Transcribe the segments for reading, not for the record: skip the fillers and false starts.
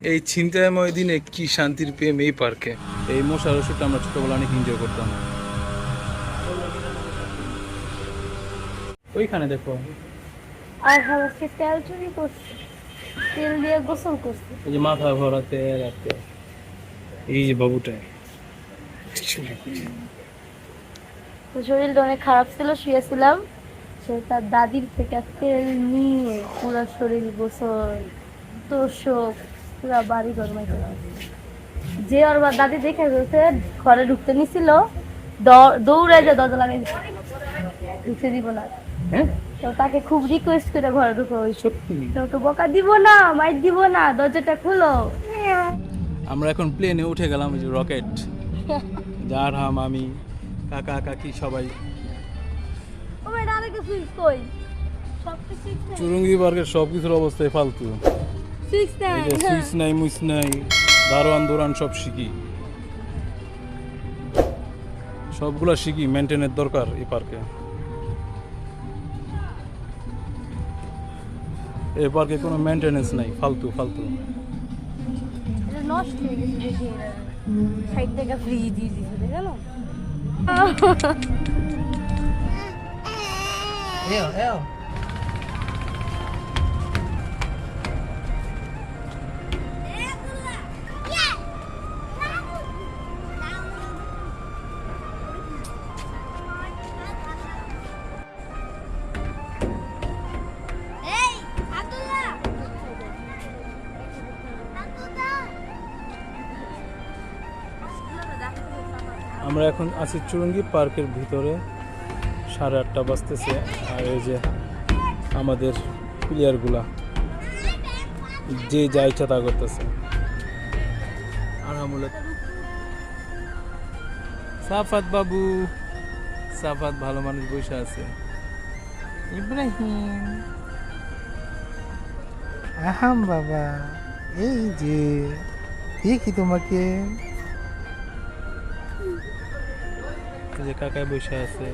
এই ছিনতাইময় দিনে কি শান্তির প্রেম এই পার্কে। এই মশার ওষুধটা আমরা ছোটবেলা অনেক এনজয় করতাম। ওইখানে দেখো আর হচ্ছে তেল চুরি করছে, তেল দিয়ে গোসল করছে। এই যে মাথা ভরা তেল আর তেল। এই যে বাবুটা তো শরীরটা অনেক খারাপ ছিল, শুয়েছিলাম। সে তার দাদির থেকে তেল নিয়ে পুরো শরীর গোসল, তোষক পুরা বাড়ি গরমাই করে। যে ওর দাদি দেখে ফেলছে, ঘরে ঢুকতে নিছিল, দৌড়ে যে দরজা লাগাই ঢুকতে দিব না। হ্যাঁ, তো তাকে খুব রিকোয়েস্ট করে ঘরে ঢুকে ওই সত্যি তো বকা দিব না, মাইর দিব না, দরজাটা খুলো। আমরা এখন প্লেনে উঠে গেলাম, ওই যে রকেট। যার হাম আমি কাকা কাকি সবাই। ও ভাই আরেকটা সুইচ কই? সবটা সুইচ নাই। চুরুঙ্গি পার্কের সব কিছুর অবস্থায় ফালতু। সুইচ নাই। এই যে সুইচ নাই, মুইচ নাই, দারোয়ান দোরান সব শিখি, সবগুলা শিখি। মেনটেনের দরকার এই পার্কে। এই পার্কে কোনো মেনটেনেন্স নাই, ফালতু ফালতু। এটা নষ্ট হয়ে গেছে দেখি। 60 টাকা ফ্রি দিয়ে দিছে, দেখো না? আমরা এখন আছি চুরুঙ্গি পার্কের ভিতরে। 8:30 বাজতেছে। আর এই যে আমাদের প্লেয়ারগুলা যে যা ইচ্ছা তা করতেছে। আলহামদুলিল্লাহ। সাফাত বাবু, সাফাত ভালো মানুষ বসে আছে। ইব্রাহিম, আহাম বাবা, এই যে দেখি তোমাকে। যে কাকায় বসে আছে।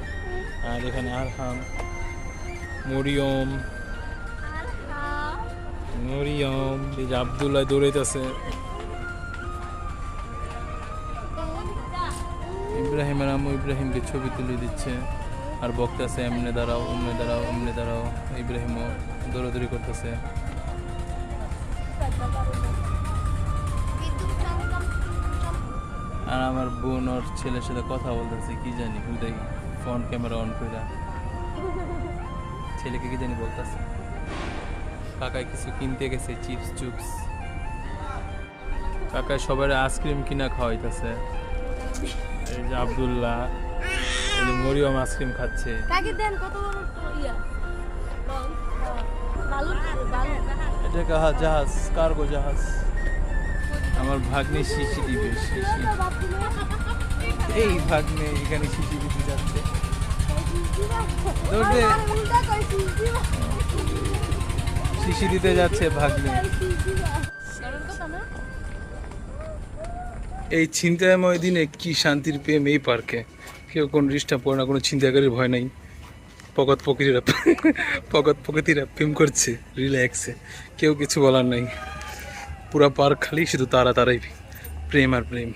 আর এখানে আরহাম, মরিয়ম, মরিয়ম, এই যে আব্দুল্লাহ দৌড়াইতেছে। ইব্রাহিমের আম্মু ইব্রাহিমকে ছবি তুলে দিচ্ছে আর বকতেছে, এমনে দাঁড়াও, এমনে দাঁড়াও, এমনে দাঁড়াও। ইব্রাহিমও দৌড়াদৌড়ি করতেছে। আর আমার বোন ওর ছেলের সাথে কথা বলতেছে, কি জানি হুদাই ফ্রন্ট ক্যামেরা অন করে ছেলেকে কি জানি বলতেছে। কাকায় কিছু কিনতে গেছে, চিপস চুপস। কাকায় সবার আইসক্রিম কিনা খাওয়াইতেছে। এই যে আব্দুল্লাহ, এই যে মরিয়ম আইসক্রিম খাচ্ছে। কাকে দেন কত বড় ইয়া এটা কাহা জাহাজ, কার্গো জাহাজ। আমার ভাগ্নে শিশি দিবে, শিশি। এই ভাগ্নে এখানে শিশি দিতে যাচ্ছে। দৌড়ে শিশি দিতে যাচ্ছে ভাগ্নে। এই ছিনতাইময় দিনে কি শান্তির প্রেম এই পার্কে। কেউ কোনো ডিস্টার্ব করে না, কোনো ছিনতাইকারীর ভয় নাই। পকত পকতিরা প্রেম করছে রিল্যাক্সে, কেউ কিছু বলার নাই। পুরা পার্ক খালি শুধু তারাই প্রেম আর প্রেম।